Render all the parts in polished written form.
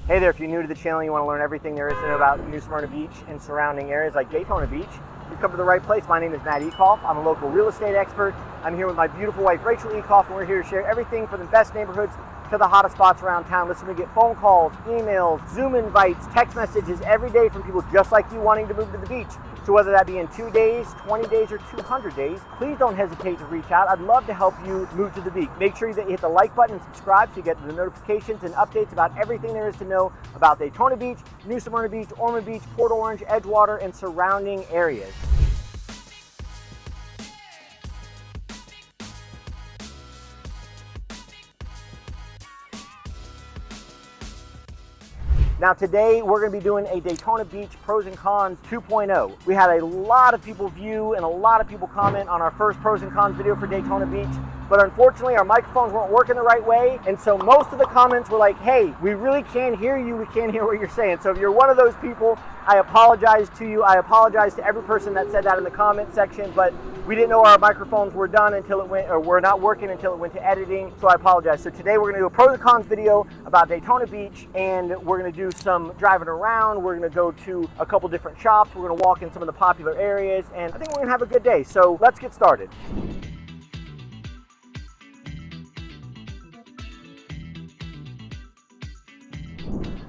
Hey there, if you're new to the channel and you want to learn everything there is to know about New Smyrna Beach and surrounding areas like Daytona Beach, you come to the right place. My name is Matt Ecoff. I'm a local real estate expert. I'm here with my beautiful wife, Rachel Ecoff, and we're here to share everything from the best neighborhoods to the hottest spots around town. Listen, we get phone calls, emails, Zoom invites, text messages every day from people just like you wanting to move to the beach. So whether that be in 2 days, 20 days, or 200 days, please don't hesitate to reach out. I'd love to help you move to the beach. Make sure that you hit the like button and subscribe so you get the notifications and updates about everything there is to know about Daytona Beach, New Smyrna Beach, Ormond Beach, Port Orange, Edgewater, and surrounding areas. Now today we're going to be doing a Daytona Beach Pros and Cons 2.0. We had a lot of people view and a lot of people comment on our first Pros and Cons video for Daytona Beach, but unfortunately our microphones weren't working the right way, and so most of the comments were like, hey, we really can't hear you, we can't hear what you're saying. So if you're one of those people, I apologize to you. I apologize to every person that said that in the comment section, but we didn't know our microphones were done until it went, or were not working until it went to editing, so I apologize. So today we're going to do a pros and cons video about Daytona Beach, and we're going to do some driving around. We're going to go to a couple different shops. We're going to walk in some of the popular areas, and I think we're going to have a good day. So let's get started.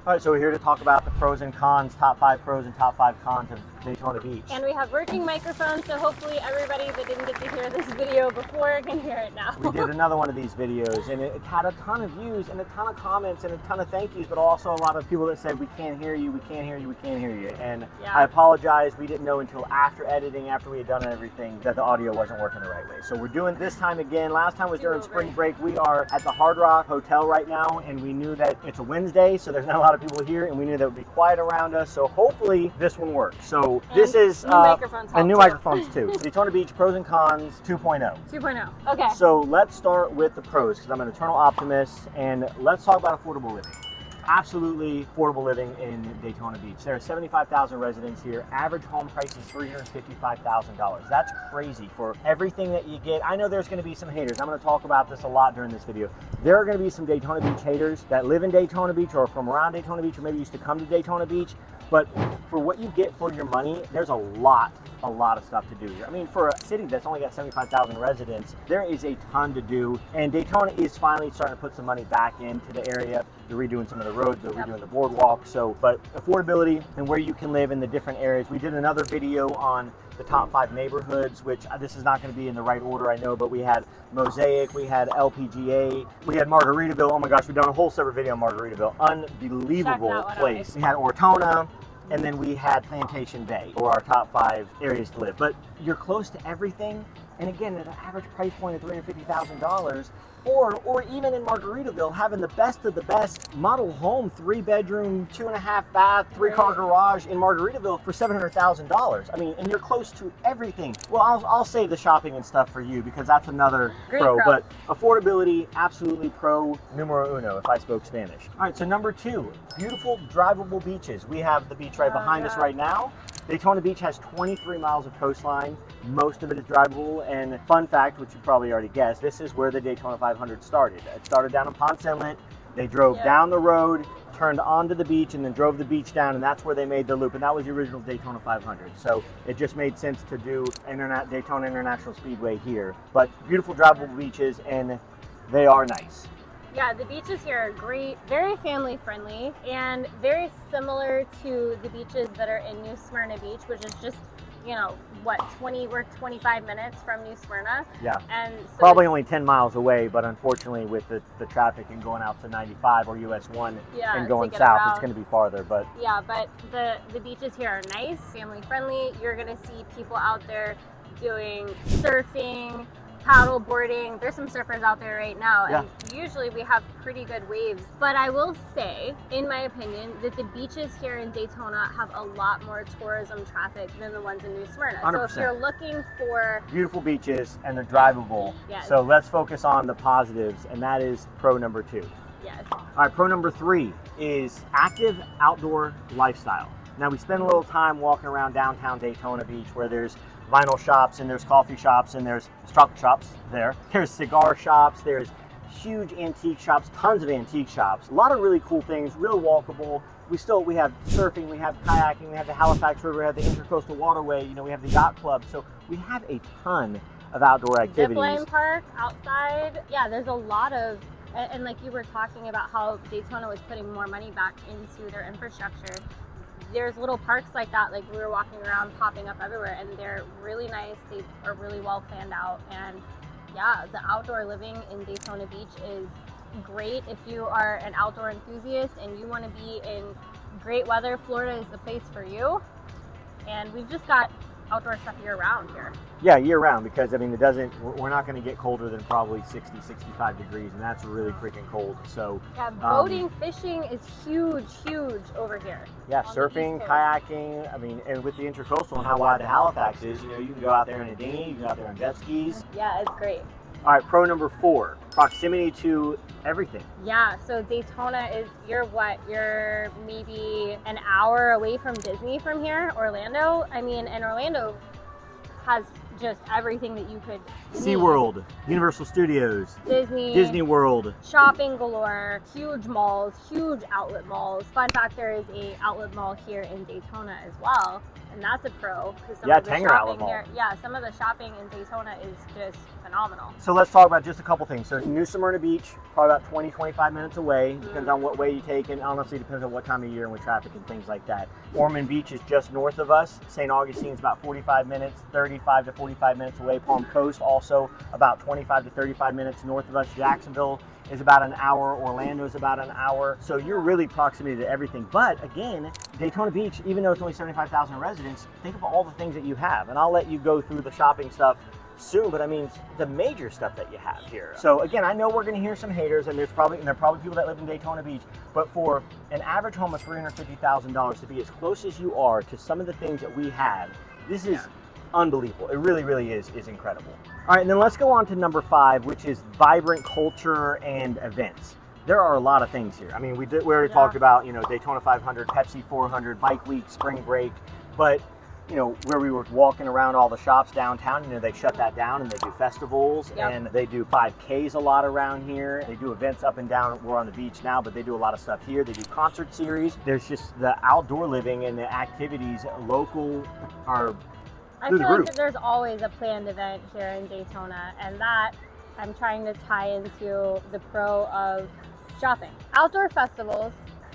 All right, so we're here to talk about the pros and cons, top 5 pros and top 5 cons of Daytona Beach. And we have working microphones, so hopefully everybody that didn't get to hear this video before can hear it now. We did another one of these videos, and it had a ton of views and a ton of comments and a ton of thank yous, but also a lot of people that said, we can't hear you, we can't hear you, we can't hear you. And yeah. I apologize, we didn't know until after editing, after we had done everything, that the audio wasn't working the right way. So we're doing this time again. Last time was during spring break. We are at the Hard Rock Hotel right now, and we knew that it's a Wednesday, so there's not a lot of people here, and we knew that it would be quiet around us, so hopefully this one works. So this is new microphones too. Daytona Beach Pros and Cons 2.0. 2.0. Okay. So let's start with the pros, because I'm an eternal optimist, and let's talk about affordable living. Absolutely affordable living in Daytona Beach. There are 75,000 residents here. Average home price is $355,000. That's crazy for everything that you get. I know there's going to be some haters. I'm going to talk about this a lot during this video. There are going to be some Daytona Beach haters that live in Daytona Beach or from around Daytona Beach or maybe used to come to Daytona Beach. But for what you get for your money, there's a lot of stuff to do here. I mean, for a city that's only got 75,000 residents, there is a ton to do. And Daytona is finally starting to put some money back into the area. They're redoing some of the roads, they're redoing the boardwalk. So, but affordability and where you can live in the different areas. We did another video on the top 5 neighborhoods, which this is not going to be in the right order, I know, but we had Mosaic, we had LPGA, we had Margaritaville. Oh my gosh, we've done a whole separate video on Margaritaville. Unbelievable place. We had Ortona, and then we had Plantation Bay for our top 5 areas to live. But you're close to everything, and again, at an average price point of $350,000, or even in Margaritaville, having the best of the best model home, 3-bedroom, 2.5 bath, 3-car garage in Margaritaville for $700,000. I mean, and you're close to everything. Well, I'll save the shopping and stuff for you, because that's another pro. But affordability, absolutely pro numero uno, if I spoke Spanish. All right, so number 2, beautiful drivable beaches. We have the beach right behind us right now. Daytona Beach has 23 miles of coastline. Most of it is drivable, and fun fact, which you probably already guessed, this is where the Daytona 500 started. It started down in Ponce Inlet. They drove down the road, turned onto the beach, and then drove the beach down, and that's where they made the loop, and that was the original Daytona 500. So it just made sense to do Daytona International Speedway here. But beautiful drivable beaches, and they are nice. Yeah, the beaches here are great, very family friendly, and very similar to the beaches that are in New Smyrna Beach, which is just, you know, what, we're 25 minutes from New Smyrna. Yeah, and so probably only 10 miles away, but unfortunately with the traffic and going out to 95 or US 1 and going south, around, it's going to be farther. But yeah, but the beaches here are nice, family friendly. You're going to see people out there doing surfing, paddle boarding. There's some surfers out there right now, and usually we have pretty good waves. But I will say, in my opinion, that the beaches here in Daytona have a lot more tourism traffic than the ones in New Smyrna. 100%. So if you're looking for beautiful beaches and they're drivable, so let's focus on the positives, and that is pro number 2. Yes. All right, pro number 3 is active outdoor lifestyle. Now, we spend a little time walking around downtown Daytona Beach, where there's vinyl shops and there's coffee shops and there's chocolate shops there. There's cigar shops, there's huge antique shops, tons of antique shops, a lot of really cool things, real walkable. We have surfing, we have kayaking, we have the Halifax River, we have the Intercoastal Waterway, you know, we have the yacht club. So we have a ton of outdoor activities. Zipline park outside. Yeah, there's a lot of, and like you were talking about how Daytona was putting more money back into their infrastructure. There's little parks like that, like we were walking around, popping up everywhere, and they're really nice. They are really well planned out, and yeah, the outdoor living in Daytona Beach is great if you are an outdoor enthusiast and you want to be in great weather. Florida is the place for you, and we've just got outdoor stuff year round here. Yeah, year round, because I mean we're not going to get colder than probably 60, 65 degrees, and that's really freaking cold. So yeah, boating, fishing is huge over here. Yeah, surfing, kayaking. I mean, and with the Intercoastal and how wide the Halifax is, you know, you can go out there in a dinghy, you can go out there on jet skis. Yeah, it's great. All right, pro number 4, proximity to everything. Yeah, so Daytona is, you're maybe an hour away from Disney from here, Orlando. I mean, and Orlando has just everything that you could need. SeaWorld, Universal Studios, Disney World. Shopping galore, huge malls, huge outlet malls. Fun fact, there is a outlet mall here in Daytona as well, and that's a pro. Some of the shopping in Daytona is just phenomenal. So let's talk about just a couple things. So New Smyrna Beach, probably about 20, 25 minutes away. Depends on what way you take, and honestly depends on what time of year and with traffic and things like that. Ormond Beach is just north of us. St. Augustine's about 45 minutes, 35 to 45 minutes away. Palm Coast also about 25 to 35 minutes north of us. Jacksonville is about an hour. Orlando is about an hour. So you're really proximity to everything. But again, Daytona Beach, even though it's only 75,000 residents, think of all the things that you have. And I'll let you go through the shopping stuff soon, but I mean the major stuff that you have here. So again, I know we're going to hear some haters, and there are probably people that live in Daytona Beach, but for an average home of $350,000 to be as close as you are to some of the things that we have, this is unbelievable. It really is incredible. All right, and then let's go on to number 5, which is vibrant culture and events. There are a lot of things here. I mean, we already talked about, you know, Daytona 500, Pepsi 400, Bike Week, Spring Break, but you know, where we were walking around all the shops downtown, you know, they shut that down and they do festivals and they do 5Ks a lot around here. They do events up and down. We're on the beach now, but they do a lot of stuff here. They do concert series. There's just the outdoor living and the activities local are I feel like there's always a planned event here in Daytona, and that I'm trying to tie into the pro of shopping. Outdoor festivals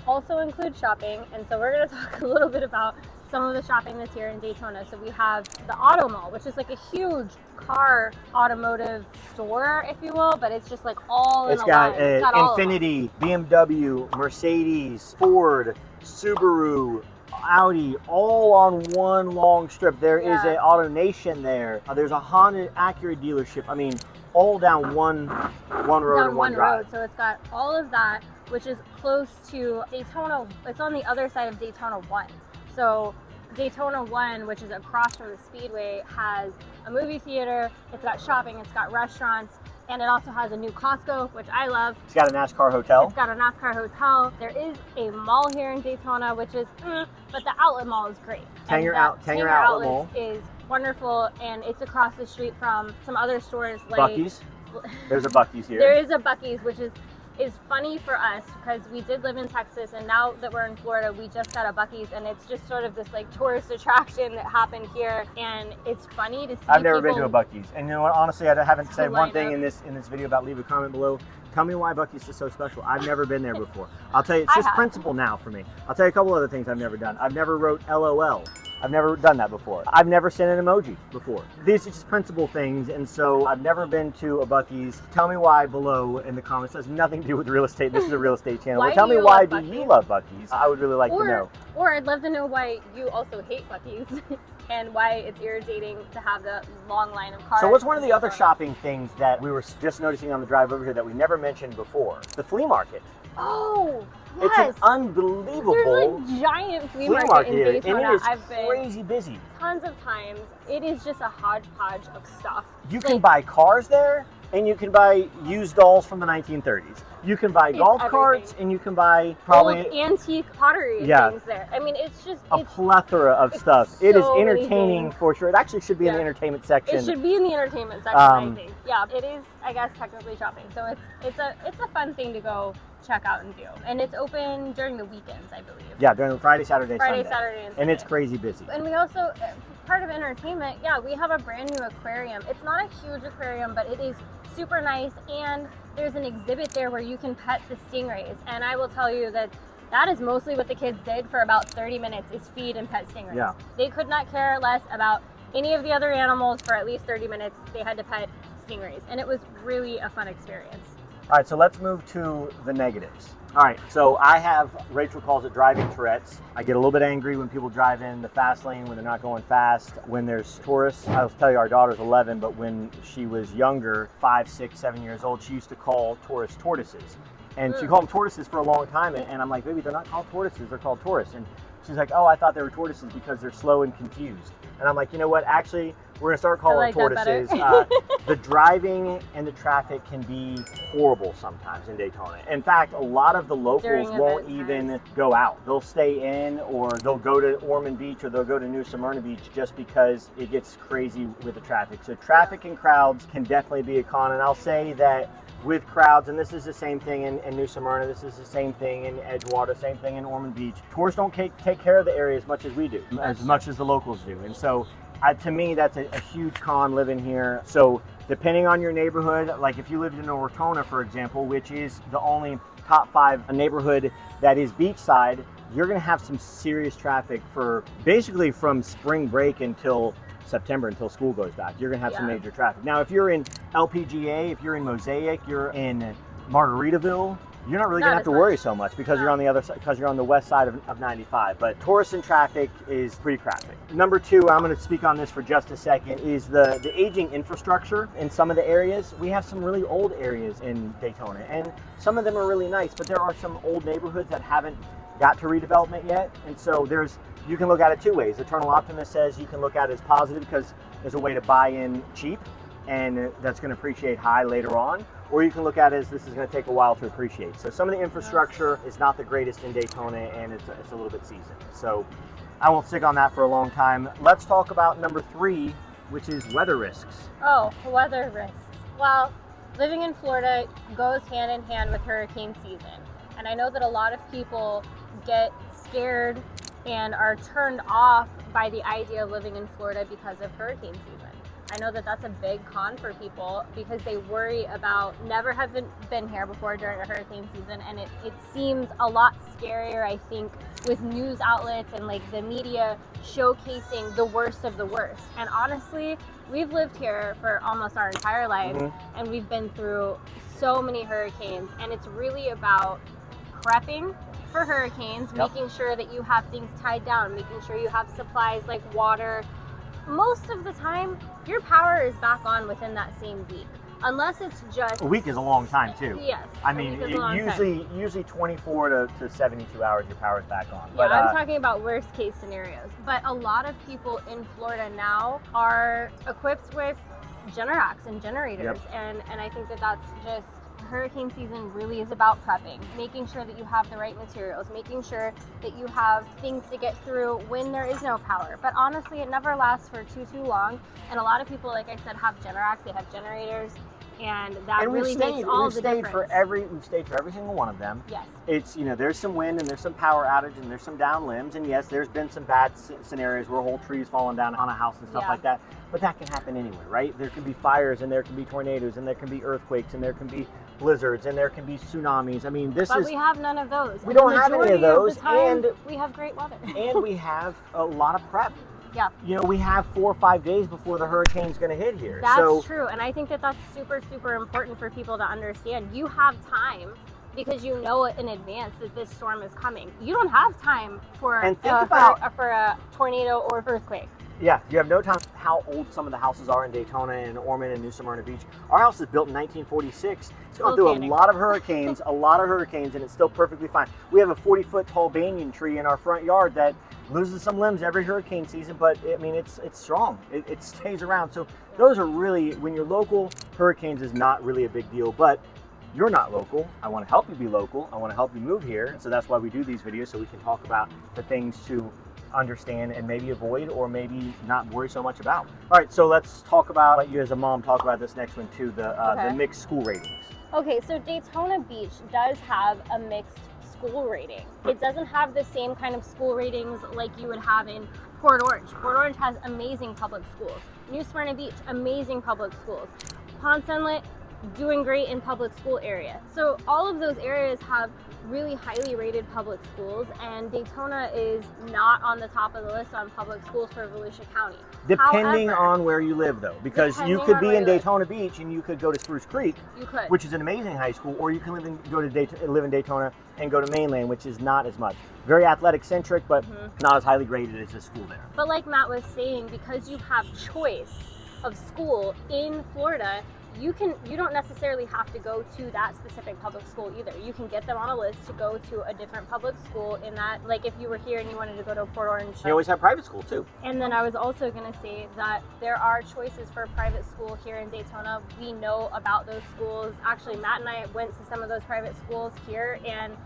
also include shopping, and so we're going to talk a little bit about some of the shopping that's here in Daytona. So we have the Auto Mall, which is like a huge car automotive store, if you will, but it's just like all in a line. It's got Infiniti, BMW, Mercedes, Ford, Subaru, Audi, all on one long strip. There is a AutoNation there. There's a Honda Acura dealership. I mean, all down one road and one drive. So it's got all of that, which is close to Daytona. It's on the other side of Daytona 1. So Daytona 1, which is across from the Speedway, has a movie theater, it's got shopping, it's got restaurants, and it also has a new Costco, which I love. It's got a NASCAR hotel. It's got a NASCAR hotel. There is a mall here in Daytona, which is, but the outlet mall is great. Tanger Outlet Mall is wonderful, and it's across the street from some other stores like Buc-ee's. There's a Buc-ee's here. There is a Buc-ee's, which is funny for us because we did live in Texas, and now that we're in Florida, we just got a Buc-ee's, and it's just sort of this like tourist attraction that happened here, and it's funny to see. I've never been to a Buc-ee's, and you know what? Honestly, I haven't said one thing in this video about. Leave a comment below. Tell me why Buc-ee's is so special. I've never been there before. I'll tell you, it's just principle now for me. I'll tell you a couple other things I've never done. I've never wrote LOL. I've never done that before. I've never sent an emoji before. These are just principle things, and so I've never been to a Buc-ee's. Tell me why below in the comments. It has nothing to do with real estate. This is a real estate channel. But tell me why do you love Buc-ee's? I would really like to know. Or I'd love to know why you also hate Buc-ee's and why it's irritating to have the long line of cars. So what's one of the other shopping things that we were just noticing on the drive over here that we never mentioned before? The flea market. Oh, yes. It's an unbelievable There's a giant flea market in Daytona. And it is crazy busy. Tons of times. It is just a hodgepodge of stuff. You can buy cars there. and you can buy used dolls from the 1930s. You can buy golf carts, and you can buy probably old antique pottery things there. I mean, it's just a plethora of stuff. It is entertaining for sure. It actually should be in the entertainment section. It should be in the entertainment section, I think. Yeah, it is, I guess, technically shopping. So it's a fun thing to go check out and do. And it's open during the weekends, I believe. Yeah, during Friday, Saturday, Saturday, and Sunday. And it's crazy busy. And we also, part of entertainment, we have a brand new aquarium. It's not a huge aquarium, but it is super nice, and there's an exhibit there where you can pet the stingrays. And I will tell you that is mostly what the kids did for about 30 minutes, is feed and pet stingrays. Yeah. They could not care less about any of the other animals for at least 30 minutes. They had to pet stingrays, and it was really a fun experience. All right, so let's move to the negatives. All right, so Rachel calls it driving Tourette's. I get a little bit angry when people drive in the fast lane when they're not going fast, when there's tourists. I'll tell you, our daughter's 11, but when she was younger, 5, 6, 7 years old, she used to call tourists tortoises. And she called them tortoises for a long time, and I'm like, baby, they're not called tortoises, they're called tourists. And she's like, oh, I thought they were tortoises because they're slow and confused. And I'm like, you know what, actually, we're gonna start calling them tortoises. The driving and the traffic can be horrible sometimes in Daytona. In fact, a lot of the locals won't even go out. They'll stay in, or they'll go to Ormond Beach, or they'll go to New Smyrna Beach just because it gets crazy with the traffic. So traffic and crowds can definitely be a con. And I'll say that with crowds, and this is the same thing in New Smyrna, this is the same thing in Edgewater, same thing in Ormond Beach. Tourists don't take care of the area as much as we do, as much as the locals do. And so to me, that's a huge con living here. So depending on your neighborhood, like if you lived in Ortona, for example, which is the only top 5 neighborhood that is beachside, you're gonna have some serious traffic for basically from spring break until September, until school goes back. You're gonna have some major traffic. Now, if you're in LPGA, if you're in Mosaic, you're in Margaritaville, you're not really gonna have to worry so much because you're on the other side, because you're on the west side of 95. But tourists and traffic is pretty crappy. Number 2, I'm gonna speak on this for just a second, is the aging infrastructure in some of the areas. We have some really old areas in Daytona, and some of them are really nice, but there are some old neighborhoods that haven't got to redevelopment yet. And so you can look at it 2 ways. Eternal Optimist says you can look at it as positive because there's a way to buy in cheap, and that's going to appreciate high later on. Or you can look at it as this is going to take a while to appreciate. So some of the infrastructure is not the greatest in Daytona, and it's a little bit seasoned. So I won't stick on that for a long time. Let's talk about number 3, which is weather risks. Oh, weather risks. Well, living in Florida goes hand in hand with hurricane season. And I know that a lot of people get scared and are turned off by the idea of living in Florida because of hurricane season. I know that that's a big con for people because they worry about never having been here before during a hurricane season, and it seems a lot scarier, I think, with news outlets and like the media showcasing the worst of the worst. And honestly, we've lived here for almost our entire lives, and we've been through so many hurricanes, and it's really about prepping for hurricanes, making sure that you have things tied down, making sure you have supplies like water. Most of the time, your power is back on within that same week, unless it's just... A week is a long time too. Yes. I mean, usually 24 to 72 hours your power is back on. Yeah, but, I'm talking about worst case scenarios. But a lot of people in Florida now are equipped with Generacs and generators, and I think that that's just... Hurricane season really is about prepping, making sure that you have the right materials, making sure that you have things to get through when there is no power. But honestly, it never lasts for too long. And a lot of people, like I said, have Generacs, they have generators, and that really makes all the difference. We've stayed for every single one of them. Yes. It's, there's some wind and there's some power outage and there's some down limbs, and yes, there's been some bad scenarios where whole trees falling down on a house and stuff like that. But that can happen anywhere, right? There can be fires, and there can be tornadoes, and there can be earthquakes, and there can be blizzards, and there can be tsunamis. I mean, but we have none of those. We don't have any of those, and we have great weather. And we have a lot of prep. Yeah. We have 4 or 5 days before the hurricane's going to hit here. That's true, and I think that that's super, super important for people to understand. You have time because you know in advance that this storm is coming. You don't have time for a tornado or earthquake. Yeah, you have no time how old some of the houses are in Daytona and Ormond and New Smyrna Beach. Our house is built in 1946. It's gone through a lot of hurricanes, and it's still perfectly fine. We have a 40-foot tall banyan tree in our front yard that loses some limbs every hurricane season, but I mean, it's strong. It stays around. So those are really, when you're local, hurricanes is not really a big deal, but you're not local. I want to help you be local. I want to help you move here. So that's why we do these videos, so we can talk about the things to understand and maybe avoid, or maybe not worry so much about. All right, so let's talk about, let you as a mom talk about this next one too, the mixed school ratings. Okay, so Daytona Beach does have a mixed school rating. It doesn't have the same kind of school ratings like you would have in Port Orange. Port Orange has amazing public schools. New Smyrna Beach, amazing public schools. Ponce Inlet, doing great in public school area. So all of those areas have really highly rated public schools, and Daytona is not on the top of the list on public schools for Volusia County. Depending on where you live, though, because you could be in Daytona Beach and you could go to Spruce Creek, which is an amazing high school, or you can live in Daytona and go to Mainland, which is not as much. Very athletic centric, but not as highly graded as a school there. But like Matt was saying, because you have choice of school in Florida, you don't necessarily have to go to that specific public school either. You can get them on a list to go to a different public school in that, like if you were here and you wanted to go to Port Orange. You always have private school too. And then I was also going to say that there are choices for private school here in Daytona. We know about those schools. Actually, Matt and I went to some of those private schools here, and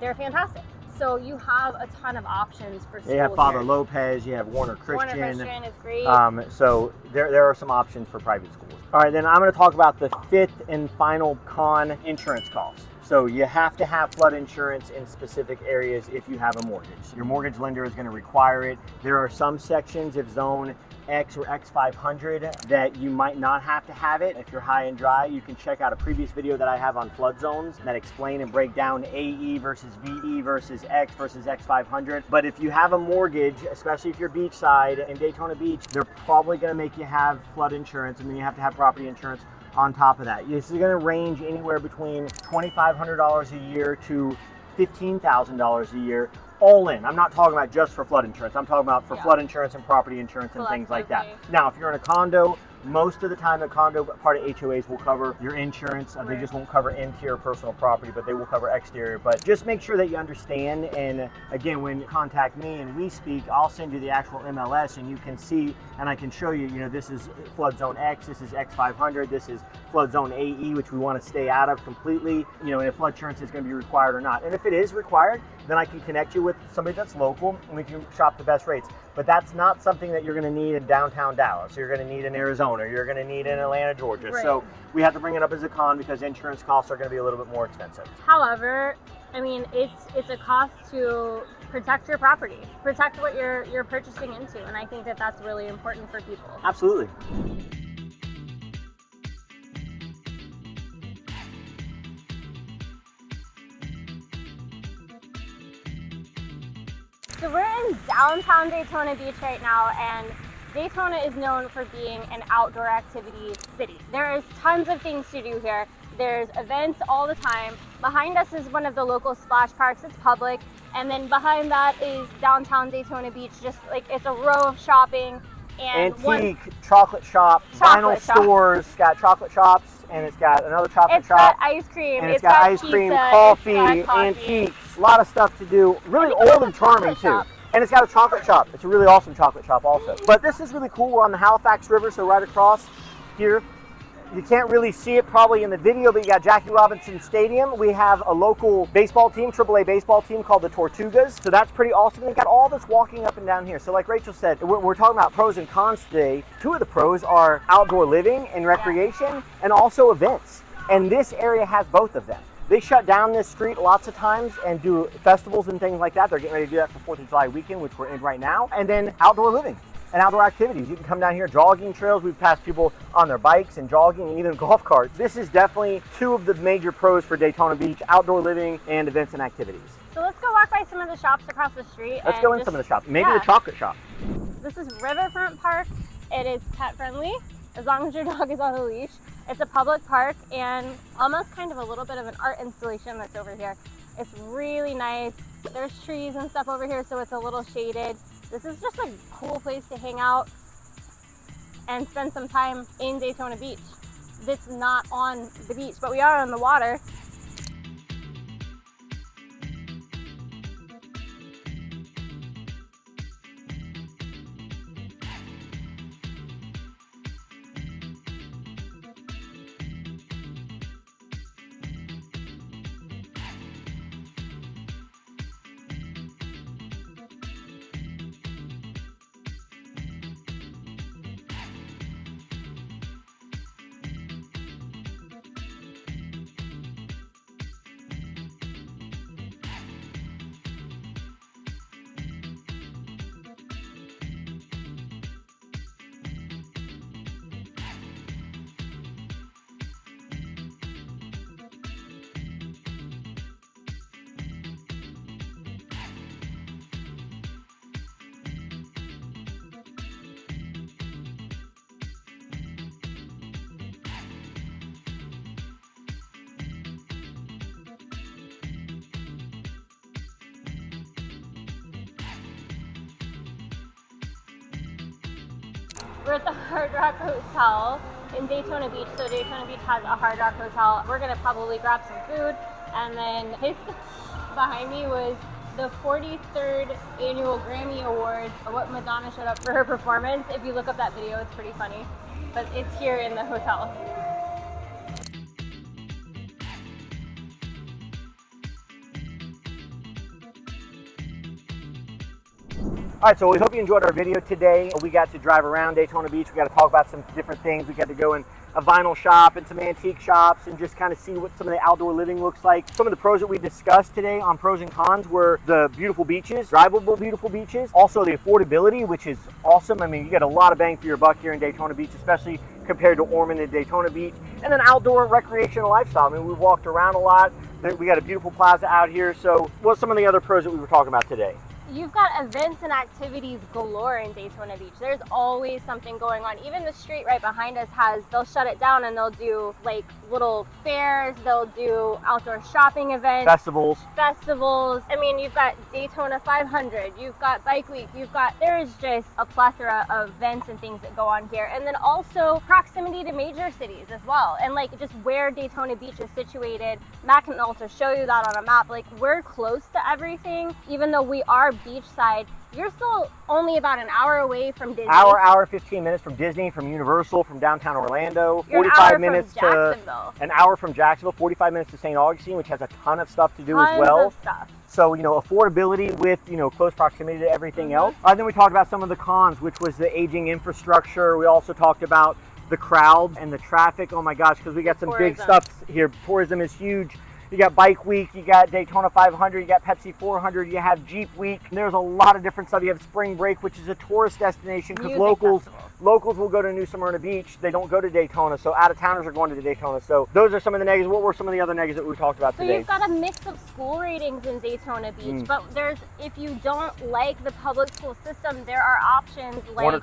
they're fantastic. So you have a ton of options for schools. You have Father Lopez, you have Warner Christian. Warner Christian is great. So there are some options for private schools. All right, then I'm going to talk about the fifth and final con, insurance costs. So you have to have flood insurance in specific areas if you have a mortgage. Your mortgage lender is going to require it. There are some sections of zone X or X500 that you might not have to have it. If you're high and dry, you can check out a previous video that I have on flood zones that explain and break down AE versus VE versus X versus X500. But if you have a mortgage, especially if you're beachside in Daytona Beach, they're probably going to make you have flood insurance, and then you have to have property insurance on top of that. This is going to range anywhere between $2,500 a year to $15,000 a year, all in. I'm not talking about just for flood insurance. I'm talking about for flood insurance and property insurance and things like that. Now, if you're in a condo, most of the time the condo part of HOAs will cover your insurance. They just won't cover interior personal property, but they will cover exterior. But just make sure that you understand. And again, when you contact me and we speak, I'll send you the actual MLS, and you can see, and I can show you, this is flood zone X, this is X500, this is flood zone AE, which we want to stay out of completely, and if flood insurance is going to be required or not. And if it is required, then I can connect you with somebody that's local, and we can shop the best rates. But that's not something that you're going to need in downtown Dallas, or you're going to need in Arizona, or you're going to need in Atlanta, Georgia. Right. So we have to bring it up as a con because insurance costs are going to be a little bit more expensive. However, I mean, it's a cost to protect your property, protect what you're purchasing into, and I think that that's really important for people. Absolutely. So we're in downtown Daytona Beach right now, and Daytona is known for being an outdoor activity city. There is tons of things to do here. There's events all the time. Behind us is one of the local splash parks. It's public. And then behind that is downtown Daytona Beach. Just like it's a row of shopping and antique chocolate shop, vinyl stores. It's got chocolate shops, and it's got another chocolate shop. It's got ice cream. And it's got ice cream, coffee, antiques. A lot of stuff to do. Really old and charming too. And it's got a chocolate shop. It's a really awesome chocolate shop also. But this is really cool. We're on the Halifax River, so right across here. You can't really see it probably in the video, but you got Jackie Robinson Stadium. We have a local baseball team, AAA baseball team called the Tortugas. So that's pretty awesome. They got all this walking up and down here. So like Rachel said, we're talking about pros and cons today. Two of the pros are outdoor living and recreation, and also events. And this area has both of them. They shut down this street lots of times and do festivals and things like that. They're getting ready to do that for 4th of July weekend, which we're in right now. And then outdoor living and outdoor activities. You can come down here, jogging trails. We've passed people on their bikes and jogging and even golf carts. This is definitely two of the major pros for Daytona Beach, outdoor living and events and activities. So let's go walk by some of the shops across the street. Let's go in some of the shops. Maybe the chocolate shop. This is Riverfront Park. It is pet friendly, as long as your dog is on a leash. It's a public park and almost kind of a little bit of an art installation that's over here. It's really nice. There's trees and stuff over here, so it's a little shaded. This is just a cool place to hang out and spend some time in Daytona Beach. It's not on the beach, but we are on the water. We're at the Hard Rock Hotel in Daytona Beach. So Daytona Beach has a Hard Rock Hotel. We're gonna probably grab some food, and then behind me was the 43rd annual Grammy Awards, what Madonna showed up for her performance. If you look up that video, it's pretty funny, but it's here in the hotel. All right, so we hope you enjoyed our video today. We got to drive around Daytona Beach. We got to talk about some different things. We got to go in a vinyl shop and some antique shops and just kind of see what some of the outdoor living looks like. Some of the pros that we discussed today on pros and cons were the beautiful beaches, drivable beautiful beaches, also the affordability, which is awesome. I mean, you get a lot of bang for your buck here in Daytona Beach, especially compared to Ormond and Daytona Beach. And then outdoor recreational lifestyle. I mean, we walked around a lot. We got a beautiful plaza out here. So what's some of the other pros that we were talking about today? You've got events and activities galore in Daytona Beach. There's always something going on. Even the street right behind us they'll shut it down and they'll do like little fairs, they'll do outdoor shopping events. Festivals. I mean, you've got Daytona 500, you've got Bike Week, there is just a plethora of events and things that go on here. And then also proximity to major cities as well. And like just where Daytona Beach is situated, Matt can also show you that on a map. Like we're close to everything, even though we are beachside. You're still only about an hour away from Disney. Hour 15 minutes from Disney, from Universal, from downtown Orlando. You're 45 minutes to an hour from Jacksonville, 45 minutes to St. Augustine, which has a ton of stuff to do as well. Of stuff. So, you know, affordability with, you know, close proximity to everything else. Then we talked about some of the cons, which was the aging infrastructure. We also talked about the crowds and the traffic. Oh my gosh, because we got some big stuff here. Tourism is huge. You got Bike Week, you got Daytona 500, you got Pepsi 400, you have Jeep Week. And there's a lot of different stuff. You have Spring Break, which is a tourist destination because locals will go to New Smyrna Beach. They don't go to Daytona, so out-of-towners are going to Daytona. So those are some of the negatives. What were some of the other negatives that we talked about today? So you've got a mix of school ratings in Daytona Beach, but if you don't like the public school system, there are options like Warner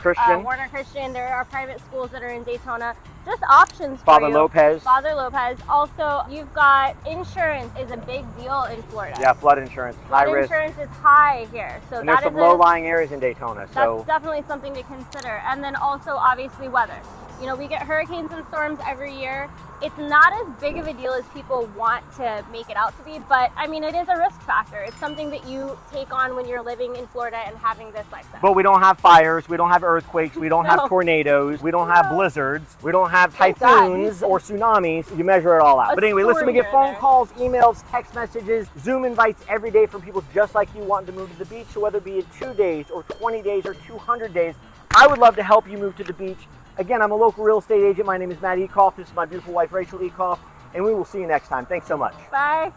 Christian. There are private schools that are in Daytona. Just options for Father Lopez. Also, you've got insurance is a big deal in Florida. Yeah, flood insurance, high risk. Insurance is high here. So and there's some low-lying areas in Daytona. So that's definitely something to consider. And then also, obviously, weather. You know, we get hurricanes and storms every year. It's not as big of a deal as people want to make it out to be, but I mean, it is a risk factor. It's something that you take on when you're living in Florida and having this lifestyle. But we don't have fires, we don't have earthquakes, we don't have tornadoes, we don't have blizzards, we don't have typhoons or tsunamis. You measure it all out. But anyway, listen, we get phone calls, emails, text messages, Zoom invites every day from people just like you wanting to move to the beach. So whether it be in 2 days or 20 days or 200 days, I would love to help you move to the beach. Again, I'm a local real estate agent. My name is Matt Ecoff. This is my beautiful wife, Rachel Ecoff, and we will see you next time. Thanks so much. Bye.